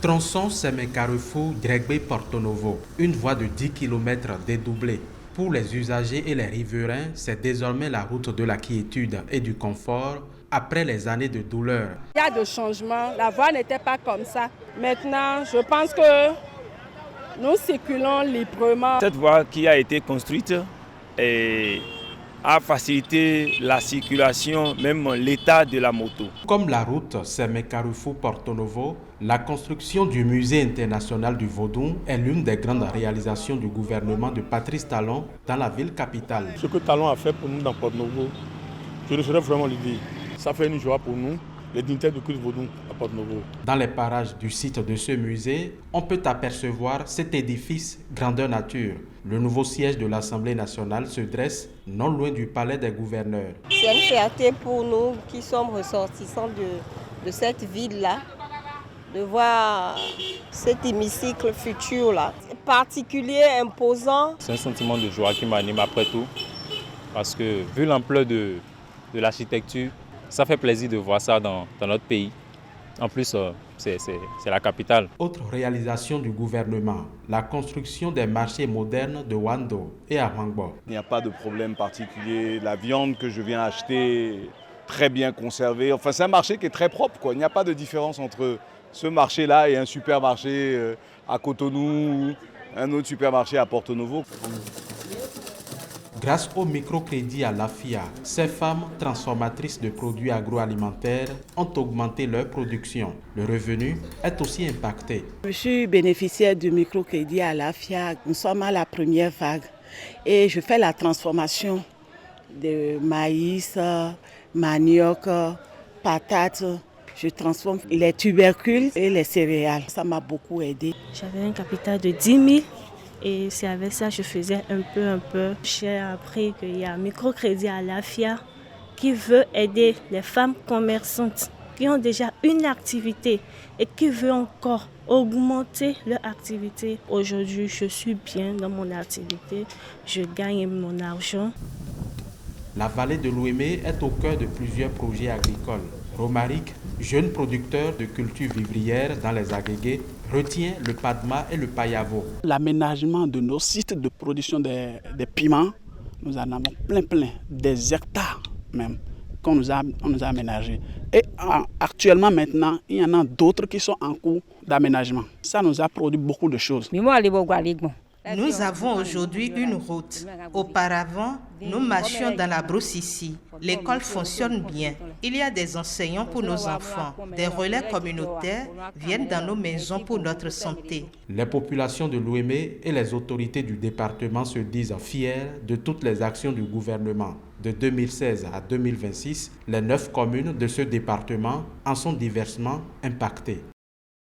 Tronçon Sémé-Carrefour Dregbe-Porto Novo, une voie de 10 km dédoublée. Pour les usagers et les riverains, c'est désormais la route de la quiétude et du confort après les années de douleur. Il y a des changements, la voie n'était pas comme ça. Maintenant, je pense que nous circulons librement. Cette voie qui a été construite a facilité la circulation, même l'état de la moto. Comme la route Sémé-Carrefour-Porto Novo, la construction du Musée international du Vodou est l'une des grandes réalisations du gouvernement de Patrice Talon dans la ville capitale. Ce que Talon a fait pour nous dans Porto Novo, je ne saurais vraiment le dire. Ça fait une joie pour nous, les dignitaires du culte Vodou à Porto Novo. Dans les parages du site de ce musée, on peut apercevoir cet édifice grandeur nature. Le nouveau siège de l'Assemblée nationale se dresse non loin du palais des gouverneurs. C'est une fierté pour nous qui sommes ressortissants de cette ville-là, de voir cet hémicycle futur-là. Particulier, imposant. C'est un sentiment de joie qui m'anime après tout, parce que vu l'ampleur de l'architecture, ça fait plaisir de voir ça dans notre pays. En plus, c'est la capitale. Autre réalisation du gouvernement, la construction des marchés modernes de Wando et à Mangbo. Il n'y a pas de problème particulier. La viande que je viens acheter, très bien conservée. Enfin, c'est un marché qui est très propre, quoi. Il n'y a pas de différence entre ce marché-là et un supermarché à Cotonou, un autre supermarché à Porto Novo. Grâce au microcrédit à l'AFIA, ces femmes transformatrices de produits agroalimentaires ont augmenté leur production. Le revenu est aussi impacté. Je suis bénéficiaire du microcrédit à l'AFIA. Nous sommes à la première vague et je fais la transformation de maïs, manioc, patates. Je transforme les tubercules et les céréales. Ça m'a beaucoup aidé. J'avais un capital de 10 000. Et c'est avec ça que je faisais un peu. J'ai appris qu'il y a un microcrédit à l'AFIA qui veut aider les femmes commerçantes qui ont déjà une activité et qui veulent encore augmenter leur activité. Aujourd'hui, je suis bien dans mon activité, je gagne mon argent. La vallée de l'Ouémé est au cœur de plusieurs projets agricoles. Romaric, jeune producteur de cultures vivrières dans les Agégués, retient le Padma et le Payavo. L'aménagement de nos sites de production des piments, nous en avons plein, des hectares même, qu'on nous a aménagés. Et actuellement maintenant, il y en a d'autres qui sont en cours d'aménagement. Ça nous a produit beaucoup de choses. Nous avons aujourd'hui une route. Auparavant, nous marchions dans la brousse ici. L'école fonctionne bien. Il y a des enseignants pour nos enfants. Des relais communautaires viennent dans nos maisons pour notre santé. Les populations de l'Ouémé et les autorités du département se disent fiers de toutes les actions du gouvernement. De 2016 à 2026, les 9 communes de ce département en sont diversement impactées.